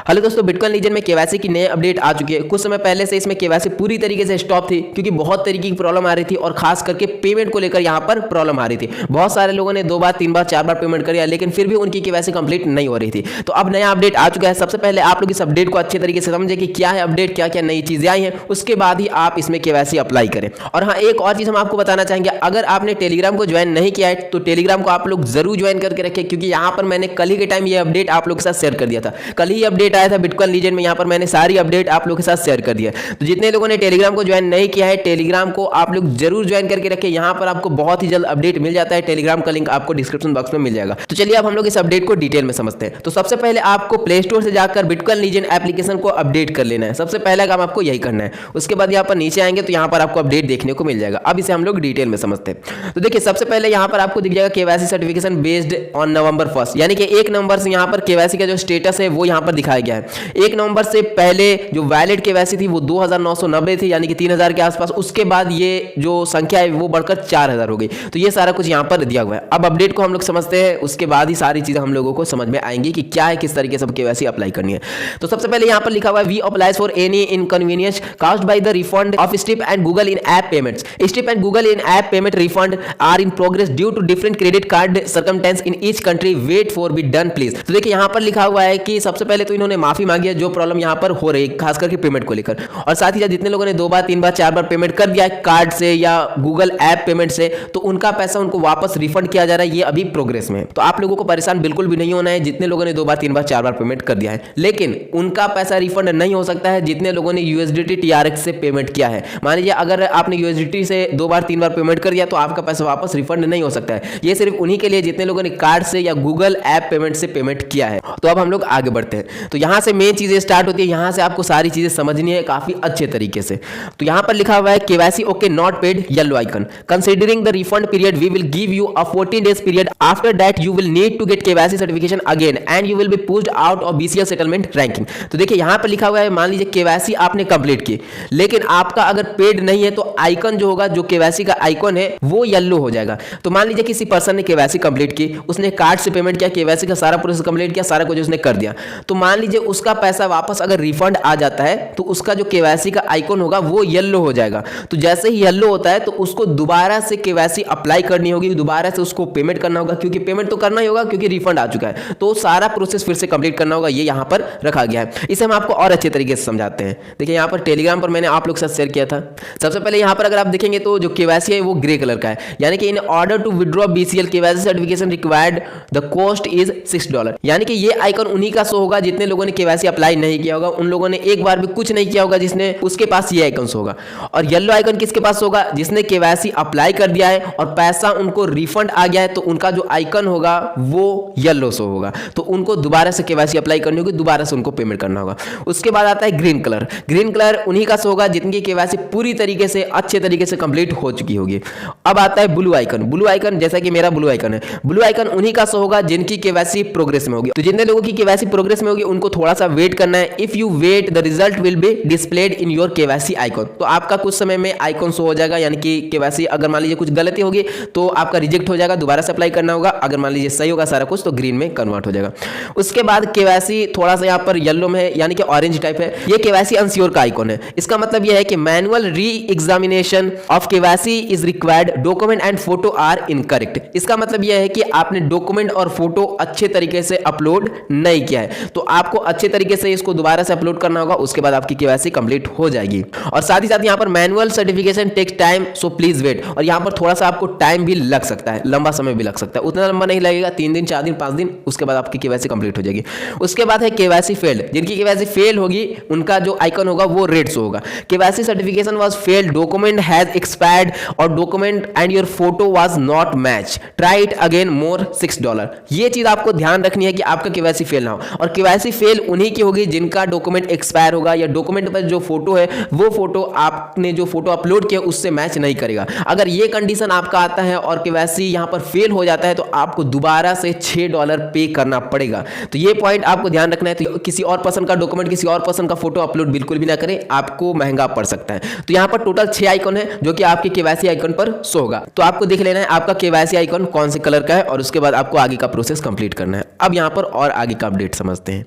Hello दोस्तों, bitcoin legend में KYC की नई अपडेट आ चुकी है। कुछ समय पहले से इसमें केवाईसी पूरी तरीके से स्टॉप थी क्योंकि बहुत तरीके की प्रॉब्लम आ रही थी और खास करके पेमेंट को लेकर यहाँ पर प्रॉब्लम आ रही थी। बहुत सारे लोगों ने 2 बार 3 बार 4 बार पेमेंट कर लिया, लेकिन फिर भी उनकी केवाईसी कंप्लीट नहीं हो रही थी। तो अब नया अपडेट आ चुका है। सबसे पहले आप लोग इस अपडेट को अच्छे तरीके से समझे कि क्या है अपडेट, क्या क्या नई चीजें आई हैं, उसके बाद ही आप इसमें केवाईसी अप्लाई करें। और हाँ, एक और चीज हम आपको बताना चाहेंगे, अगर आपने टेलीग्राम को ज्वाइन नहीं किया है तो टेलीग्राम को आप लोग जरूर ज्वाइन करके रखें, क्योंकि यहाँ पर मैंने कल ही के टाइम ये अपडेट आप लोग के साथ शेयर कर दिया था। कल ही अपडेट आया था बिटकॉइन लीजेंड में, यहाँ पर मैंने सारी अपडेट आप लोगों के साथ शेयर कर दिया। तो जितने लोगों ने टेलीग्राम को ज्वाइन नहीं किया है, टेलीग्राम को आप लोग जरूर ज्वाइन करके रखें। यहाँ पर आपको बहुत ही जल्द अपडेट मिल जाता है। टेलीग्राम का लिंक आपको डिस्क्रिप्शन बॉक्स में मिल जाएगा। तो चलिए अब हम लोग इस अपडेट को डिटेल में समझते हैं। तो सबसे पहले आपको प्ले स्टोर से जाकर बिटकॉइन लीजेंड एप्लीकेशन को अपडेट कर लेना है। सबसे पहला काम आपको यही करना है। उसके बाद यहाँ पर नीचे आएंगे तो यहाँ पर आपको अपडेट देखने को मिल जाएगा। अब इसे हम लोग डिटेल में समझते हैं। तो देखिए, सबसे पहले यहाँ पर आपको दिख जाएगा KYC certification based on November 1, यानी कि 1 नवंबर से यहाँ पर केवाईसी का जो स्टेटस है वो यहाँ पर दिखाया गया है। 1 नवंबर से पहले जो वैलिड केवाईसी थी वो 2990 थी, यानी कि 3000 के आसपास। उसके बाद ये जो संख्या है वो बढ़कर 4000 हो गई। तो ये सारा कुछ यहाँ पर दिया हुआ है। अब अपडेट को हम लोग समझते हैं, उसके बाद ही सारी चीजें हम लोगों को समझ में आएंगी कि क्या है, किस तरीके से केवाईसी अप्लाई करनी है। तो सबसे पहले यहाँ पर लिखा हुआ है, we applies for any inconvenience caused by the refund of strip and Google in app payments. Strip and Google in app payment refund are in progress due to different credit card circumstance in each country, wait for be done please. तो देखिए, यहाँ पर लिखा हुआ है कि सबसे पहले तो इन्होंने माफी मांगी है जो प्रॉब्लम यहाँ पर हो रही है, खास करके पेमेंट को लेकर। और साथ ही साथ जितने लोगों ने 2 बार 3 बार 4 बार पेमेंट कर दिया है कार्ड से या गूगल ऐप पेमेंट से, तो उनका पैसा उनको वापस रिफंड किया जा रहा है। ये अभी प्रोग्रेस में है। तो आप लोगों को परेशान बिल्कुल भी नहीं होना है जितने लोगों ने 2 बार 3 बार 4 बार पेमेंट कर दिया है। लेकिन उनका पैसा रिफंड नहीं हो सकता है जितने लोगों ने यूएसडीटी टीआरएक्स से पेमेंट किया है। मान लीजिए अगर आपने यूएसडीटी से 2 बार 3 बार पेमेंट कर दिया तो आपका पैसा वापस रिफंड नहीं हो सकता है। ये सिर्फ उन्हीं के लिए जितने लोगों ने कार्ड से या गूगल ऐप पेमेंट से पेमेंट किया है। तो अब हम लोग आगे बढ़ते हैं। तो यहां से मेन चीजें स्टार्ट होती है। यहां से आपको सारी चीजें समझनी है काफी अच्छे तरीके से। तो यहां पर लिखा हुआ है KYC okay not paid, yellow icon. Considering the refund period we will give you a 14 days period, after that you will need to get KYC certification again and you will be pushed out of BCL settlement ranking. तो देखिए, यहां पर लिखा हुआ है, मान लीजिए KYC आपने कंप्लीट की, लेकिन आपका अगर पेड नहीं है तो आइकन जो होगा, जो केवाईसी का आइकन है वो येलो हो जाएगा। तो मान लीजिए किसी पर्सन ने केवाईसी कंप्लीट की, उसने कार्ड से पेमेंट किया, केवाईसी का सारा प्रोसेस कंप्लीट किया, सारा कुछ उसने कर दिया। तो मान लीजिए उसका पैसा वापस अगर रिफंड आ जाता है तो उसका जो केवाईसी का आइकन होगा वो येलो हो जाएगा। तो जैसे ही येलो होता है तो उसको दोबारा से केवाईसी अप्लाई करनी होगी, दोबारा से उसको पेमेंट करना होगा, क्योंकि पेमेंट तो करना ही होगा क्योंकि रिफंड आ चुका है। तो सारा प्रोसेस फिर से कंप्लीट करना होगा। ये यहाँ पर रखा गया है। इसे हम आपको और अच्छे तरीके से समझाते हैं। देखिए, यहाँ पर टेलीग्राम पर मैंने आप लोग के साथ शेयर किया था। सबसे पहले यहाँ पर अगर आप देखेंगे तो जो केवाईसी है वो ग्रे कलर का है, यानी कि in order to withdraw BCL KYC certification required the cost is $6। यानी कि ये आइकन उन्हीं का शो होगा जितने लोगों ने केवाईसी अप्लाई नहीं किया होगा। उन लोगों ने एक बार भी कुछ नहीं किया होगा जिसने, उसके पास ये आइकन होगा। और येलो आइकन किसके पास होगा? जिसने केवाईसी अप्लाई कर दिया है और पैसा उनको रिफंड आ गया है, तो उनका जो आइकन होगा वो येलो शो होगा। तो उनको दोबारा से केवाईसी अप्लाई करनी होगी, दोबारा से उनको पेमेंट करना होगा। उसके बाद आता है ग्रीन कलर। ग्रीन कलर उन्हीं का शो होगा जिनकी केवाईसी पूरी तरीके से अच्छे तरीके से कंप्लीट हो चुकी होगी। अब आता है ब्लू आइकन। ब्लू आइकन जैसा कि मेरा ब्लू आइकन है, ब्लू आइकन उन्हीं का शो होगा जिनकी केवाईसी प्रोग्रेस में होगी। तो जितने लोगों की केवाईसी प्रोग्रेस में होगी उनको थोड़ा सा वेट करना है। If you wait the result will be displayed in your KYC icon. तो आपका कुछ समय में आइकन शो हो जाएगा, यानी कि केवाईसी अगर मान लीजिए कुछ गलती होगी तो आपका रिजेक्ट हो जाएगा, दोबारा से अप्लाई करना होगा। अगर मान लीजिए सही होगा सारा कुछ तो ग्रीन में कन्वर्ट हो जाएगा। उसके बाद केवाईसी थोड़ा सा यहाँ पर येलो में है, यानी कि ऑरेंज टाइप है। ये केवाईसी अनश्योर का आइकन है। इसका मतलब यह है कि manual re examination of KYC is required, document and photo are incorrect. इसका मतलब यह है कि आपने डॉक्यूमेंट और फोटो अच्छे तरीके से अपलोड नहीं किया है, तो आपको अच्छे तरीके से इसको दोबारा से अपलोड करना होगा। उसके बाद आपकी केवाईसी कंप्लीट हो जाएगी। और साथ ही साथ यहाँ पर manual certification takes time, so please wait. और यहाँ पर थोड़ा सा आपको टाइम भी लग सकता है, लंबा समय भी लग सकता है। उतना लंबा नहीं लगेगा, 3 दिन 4 दिन 5 दिन, उसके बाद आपकी केवाईसी कंप्लीट हो जाएगी। उसके बाद है केवाईसी फेल्ड। जिनकी केवाईसी फेल होगी उनका जो आइकन होगा वो रेड शो होगा। KYC certification was failed, document has expired और document and your photo was not match, try it again more $6। ये चीज आपको ध्यान रखनी है कि आपका केवाईसी फेल ना हो। और केवाईसी फेल उन्हीं की होगी जिनका डॉक्यूमेंट एक्सपायर होगा या डॉक्यूमेंट पर जो फोटो है वो फोटो आपने जो फोटो अपलोड किया उससे मैच नहीं करेगा। अगर ये कंडीशन आपका आता है और केवाईसी यहाँ पर फेल हो जाता है तो आपको दोबारा से $6 पे करना पड़ेगा। तो ये पॉइंट आपको ध्यान रखना है। तो किसी और पर्सन का डॉक्यूमेंट, किसी और पर्सन का फोटो अपलोड बिल्कुल भी ना करें, आपको महंगा पड़ सकता है। तो यहाँ पर टोटल 6 आइकन है जो कि आपके केवाईसी आइकन पर शो होगा। तो आपको देख लेना है आपका केवाईसी आइकन कौन से कलर का है और उसके बाद आपको आगे का प्रोसेस कंप्लीट करना है। अब यहाँ पर और आगे का अपडेट समझते हैं।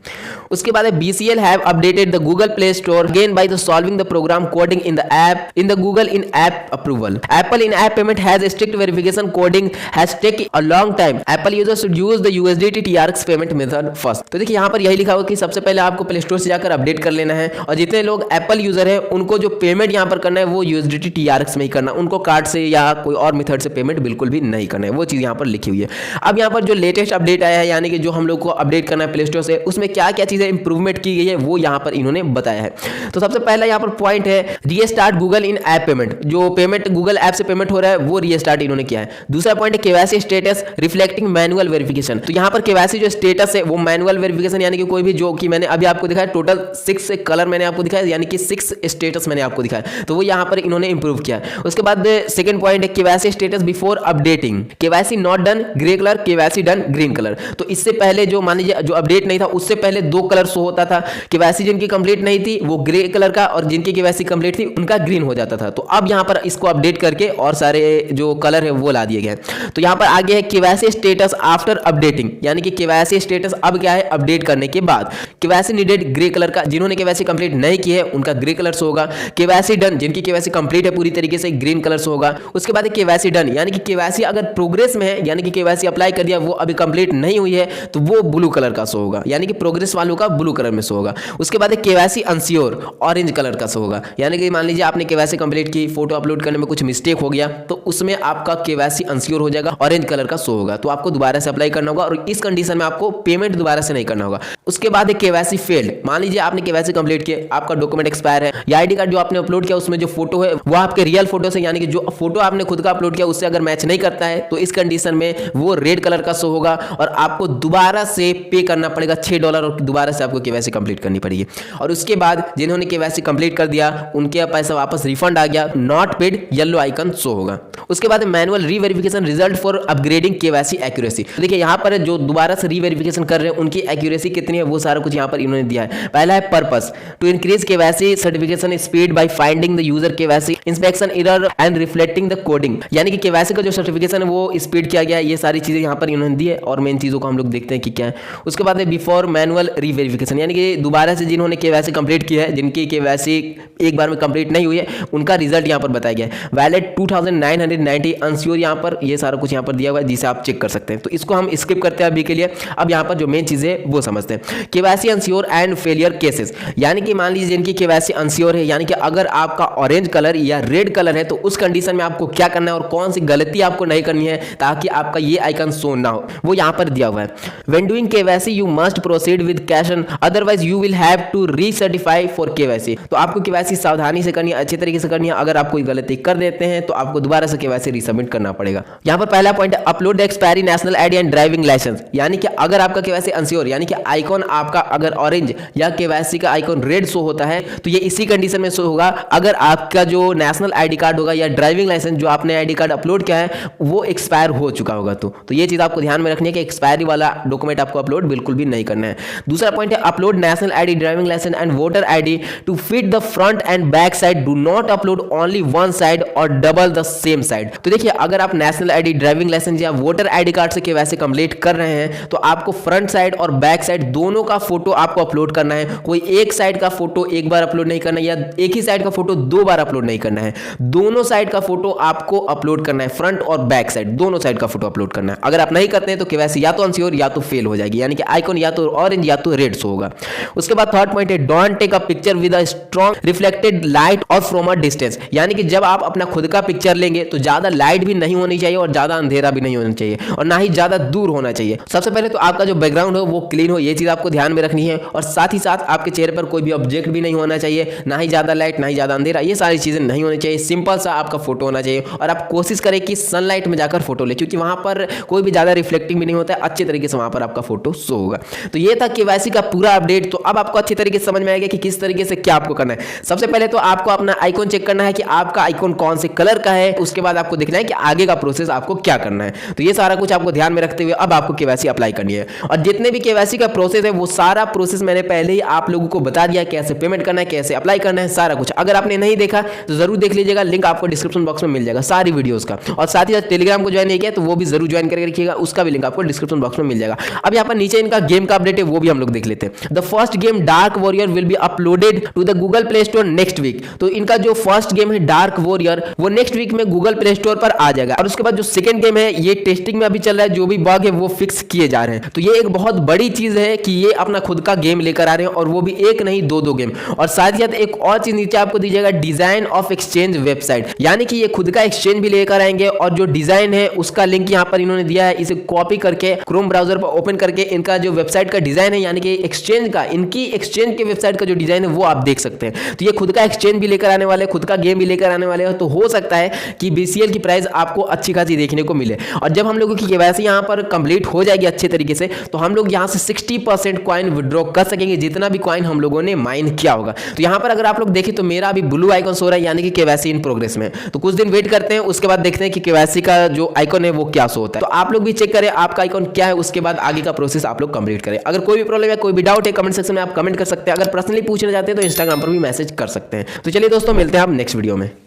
उसके बाद BCL have updated the Google Play Store again by the solving the program coding in the app in the Google in app approval. Apple in app payment has strict verification coding has take a long time. Apple users should use the USDT TRX payment method first. तो देखिए यहाँ पर यही लिखा हुआ कि सबसे पहले आपको प्ले स्टोर से जाकर अपडेट कर लेना है, और जितने लोग एप्पल यूजर हैं उनको जो पेमेंट यहाँ पर करना है वो USDT TRX में ही करना, उनको कार्ड से या कोई और मेथड से पेमेंट बिल्कुल भी नहीं करना है, वो चीज़ यहाँ पर लिखी हुई है। अब यहाँ पर जो लेटेस्ट अपडेट आया है, यानी कि जो हम लोग को अपडेट करना है प्ले स्टोर से, उसमें क्या क्या चीज़ें इंप्रूवमेंट की गई है वो यहाँ पर इन्होंने बताया है। तो सबसे पहला यहाँ पर पॉइंट है restart Google in app payment. जो पेमेंट गूगल ऐप से पेमेंट हो रहा है वो रीस्टार्ट इन्होंने किया है। दूसरा पॉइंट है KYC status reflecting manual verification. तो यहाँ पर केवाईसी जो स्टेटस है वो मैनुअल वेरिफिकेशन, यानी कि कोई भी जो कि मैंने अभी आपको दिखाया टोटल 6 कलर मैंने आपको दिखाया, यानी कि 6 स्टेटस मैंने आपको दिखाया, तो वो यहाँ पर इन्होंने इंप्रूव किया। उसके बाद सेकंड पॉइंट है KYC status before updating. KYC not done grey colour, KYC done green colour. तो इससे पहले जो मान लीजिए जो अपडेट नहीं था उससे पहले 2 कलर शो होता था, केवाईसी जिनकी कंप्लीट नहीं थी वो ग्रे कलर का, और जिनकी केवाईसी कंप्लीट थी उनका ग्रीन हो जाता था। तो अब यहाँ पर इसको अपडेट करके और सारे जो कलर है वो ला दिए गए। तो यहाँ पर आगे है केवाईसी स्टेटस आफ्टर अपडेटिंग, यानी कि केवाईसी स्टेटस अब क्या है अपडेट करने के बाद। केवाईसी नीडेड ग्रे कलर का, जिन्होंने केवाईसी कंप्लीट नहीं की है उनका ग्रे कलर से होगा। केवाईसी डन, जिनकी केवाईसी कंप्लीट है पूरी तरीके से, ग्रीन कलर से होगा। उसके बाद केवाईसी डन, यानी कि केवाईसी अगर प्रोग्रेस में है, यानी कि केवाईसी अप्लाई कर दिया वो अभी कंप्लीट नहीं हुई है, तो वो ब्लू कलर का शो होगा, यानी कि प्रोग्रेस वालों का ब्लू कलर में शो होगा। उसके बाद केवाईसी अनश्योर ऑरेंज कलर का शो होगा, यानी कि मान लीजिए आपने केवाईसी कंप्लीट की, फोटो अपलोड करने में कुछ मिस्टेक हो गया तो उसमें आपका केवाईसी अनश्योर हो जाएगा, ऑरेंज कलर का शो होगा, तो आपको दोबारा से अप्लाई करना होगा, और इस कंडीशन में आपको पेमेंट दोबारा से नहीं करना होगा। उसके बाद केवाईसी फेल्ड, मान लीजिए आपने केवाईसी कंप्लीट किया, आपका डॉक्यूमेंट एक्सपायर है, या आईडी कार्ड जो आपने अपलोड किया उसमें जो फोटो है वो आपके रियल फोटो से, यानी कि जो फोटो आपने खुद का अपलोड किया उससे अगर मैच नहीं करता है तो इस कंडीशन में वो रेड कलर का शो होगा, और आपको दोबारा से पे करना पड़ेगा $6, और दोबारा से आपको केवाईसी कंप्लीट करनी पड़ेगी। और उसके बाद जिन्होंने केवाईसी कंप्लीट कर दिया उनके पैसा वापस रिफंड आ गया, not paid yellow icon show होगा। उसके बाद manual reverification result for upgrading KYC accuracy. देखिए यहाँ पर जो दोबारा से रीवेरिफिकेशन कर रहे हैं उनकी एक्यूरेसी कितनी है वो सारा कुछ यहाँ पर इन्होंने दिया है। पहला है purpose to increase KYC certification speed by finding the user KYC inspection error and reflecting the coding, यानी कि केवाईसी का जो सर्टिफिकेशन है वो स्पीड किया गया है। ये सारी चीजें यहाँ पर इन्होंने दी है, और मेन चीजों को हम लोग देखते हैं कि क्या है। उसके बाद है बिफोर मैनुअल रीवेरिफिकेशन, यानी कि दोबारा से जिन्होंने केवाईसी कंप्लीट की है, जिनकी केवाईसी एक बार में कंप्लीट नहीं हुई है उनका रिजल्ट यहाँ पर बताया गया है। वैलिड 2990 अनश्योर, यहाँ पर ये सारा कुछ यहाँ पर दिया हुआ है जिसे आप चेक कर सकते हैं। तो इसको हम स्किप करते हैं अभी के लिए। अब यहाँ पर जो मेन चीजें वो समझते हैं। KYC unsure and failure cases, यानी कि मान लीजिए जिनकी केवाईसी अनश्योर है, यानी कि अगर आपका ऑरेंज कलर या रेड कलर है तो उस कंडीशन में आपको क्या करना है और कौन सी गलती आपको नहीं करनी है ताकि आपका ये आइकन शो ना हो, वो यहाँ पर दिया हुआ है। When doing KYC you must proceed with caution, otherwise you will have to recertify for KYC. तो आपको केवाईसी सावधानी से करनी है, अच्छे तरीके से करनी है। अगर आप कोई गलती कर देते हैं तो आपको दोबारा से केवाईसी रीसबमिट करना पड़ेगा। यहाँ पर पहला पॉइंट है upload the expiry national ID and driving licence, यानी कि अगर आपका केवाईसी अनश्योर, यानी कि आइकॉन आपका अगर ऑरेंज या केवाईसी का आइकॉन रेड शो होता है तो ये इसी कंडीशन में शो होगा अगर आपका जो नेशनल आईडी कार्ड होगा या ड्राइविंग लाइसेंस जो आपने आईडी कार्ड अपलोड किया है वो एक्सपायर हो चुका होगा। तो ये चीज आपको ध्यान में रखनी है कि एक्सपायरी वाला डॉक्यूमेंट आपको अपलोड बिल्कुल भी नहीं करना है। दूसरा पॉइंट है upload national ID, driving licence and voter ID to fit the front and back side, do not upload only one side or double the same side. तो देखिए अगर आप नेशनल आईडी, ड्राइविंग लाइसेंस या voter ID card से KYC complete कर रहे हैं तो आपको फ्रंट साइड और बैक साइड दोनों का फोटो आपको अपलोड करना है। कोई एक साइड का फोटो एक बार अपलोड नहीं करना है, या एक ही साइड का फोटो 2 बार अपलोड नहीं करना है। दोनों साइड का फोटो आपको अपलोड करना है, फ्रंट और बैक साइड दोनों साइड का फोटो अपलोड करना है। अगर आप नहीं करते हैं तो केवाईसी या तो अनश्योर या तो फेल हो जाएगी, यानी कि आइकॉन या तो ऑरेंज या तो रेड शो होगा। उसके बाद थर्ड पॉइंट है don't take a picture with a strong reflected light or from a distance, यानी कि जब आप अपना खुद का पिक्चर लेंगे तो ज्यादा लाइट भी नहीं होनी चाहिए और ज्यादा अंधेरा भी नहीं होना चाहिए, और ना ही ज्यादा दूर होना चाहिए। सबसे पहले तो आपका जो बैकग्राउंड हो वो क्लीन हो, ये चीज आपको ध्यान में रखनी है, और साथ ही साथ आपके चेहरे पर कोई भी ऑब्जेक्ट भी नहीं होना चाहिए, ना ही ज्यादा लाइट ना ही ज्यादा अंधेरा, ये सारी चीजें नहीं होनी चाहिए। सिंपल सा आपका फोटो होना चाहिए, और आप कोशिश करें कि सनलाइट में जाकर फोटो ले, क्योंकि वहां पर कोई भी ज्यादा रिफ्लेक्टिंग भी नहीं होता है, अच्छे तरीके से वहां पर आपका फोटो शो होगा। तो ये था केवाईसी का पूरा अपडेट। तो अब आपको अच्छे तरीके से समझ में आएगा कि किस तरीके से क्या आपको करना है। सबसे पहले तो आपको अपना आइकॉन चेक करना है कि आपका आइकॉन कौन से कलर का है, उसके बाद आपको देखना है कि आगे का प्रोसेस आपको क्या करना है। तो ये सारा कुछ आपको ध्यान में रखते हुए अब आपको केवाईसी अप्लाई करनी है, और जितने भी केवाईसी का प्रोसेस है वो सारा प्रोसेस मैंने पहले ही आप लोगों को बता दिया, कैसे पेमेंट करना है, कैसे अप्लाई करना है, सारा कुछ। अगर आपने नहीं देखा तो जरूर देख लीजिएगा, लिंक आपको डिस्क्रिप्शन बॉक्स में मिल जाएगा सारी वीडियोस का। और साथ ही साथ टेलीग्राम को ज्वाइन नहीं किया तो वो भी जरूर ज्वाइन करके रखिएगा, उसका भी लिंक आपको डिस्क्रिप्शन बॉक्स में मिल जाएगा। अब यहाँ पर नीचे इनका गेम का अपडेट है, वो भी हम लोग देख लेते हैं। The first game dark warrior will be uploaded to the Google Play Store next week. तो इनका जो फर्स्ट गेम है डार्क वॉरियर वो नेक्स्ट वीक में गूगल प्ले स्टोर पर आ जाएगा। और उसके बाद जो सेकंड गेम है ये टेस्टिंग में अभी चल रहा है, जो भी बग है वो फिक्स किए जा रहे हैं। तो ये एक बहुत बड़ी चीज है कि ये अपना खुद का गेम लेकर आ रहे हैं, और वो भी एक नहीं दो गेम। और साथ ही साथ एक और चीज नीचे आपको दी जाएगा, डिजाइन ऑफ एक्सचेंज वेबसाइट, यानी कि ये खुद का एक्सचेंज भी लेकर आएंगे। और जो डिजाइन है उसका लिंक यहाँ पर इन्होंने दिया है, इसे कॉपी करके क्रोम ब्राउजर पर ओपन करके इनका जो वेबसाइट का डिजाइन है, यानी कि एक्सचेंज का, इनकी एक्सचेंज के वेबसाइट का जो डिजाइन है वो आप देख सकते हैं। तो ये खुद का एक्सचेंज भी लेकर आने वाले, खुद का गेम भी लेकर आने वाले हैं। तो हो सकता है कि BCL की प्राइस आपको अच्छी खासी देखने को मिले। और जब हम लोगों की केवाईसी यहाँ पर कंप्लीट हो जाएगी अच्छे तरीके से, तो हम लोग यहाँ से 60% कॉइन विड्रॉ कर सकेंगे, जितना भी कॉइन हम लोगों ने माइन किया होगा। तो यहाँ पर अगर आप लोग देखें तो मेरा अभी ब्लू आइकन सो रहा है, यानी कि केवाईसी इन प्रोग्रेस में। तो कुछ दिन वेट करते हैं, उसके बाद देखते हैं कि केवाईसी का जो आइकन है वो क्या शो होता है। तो आप लोग भी चेक करें आपका आइकन क्या है, उसके बाद आगे का प्रोसेस आप लोग कंप्लीट करें। अगर कोई भी प्रॉब्लम है, कोई भी डाउट है, कमेंट सेक्शन में आप कमेंट कर सकते हैं। अगर पर्सनली पूछना चाहते हैं तो इंस्टाग्राम पर भी मैसेज कर सकते हैं। तो चलिए दोस्तों, मिलते हैं आप नेक्स्ट वीडियो में।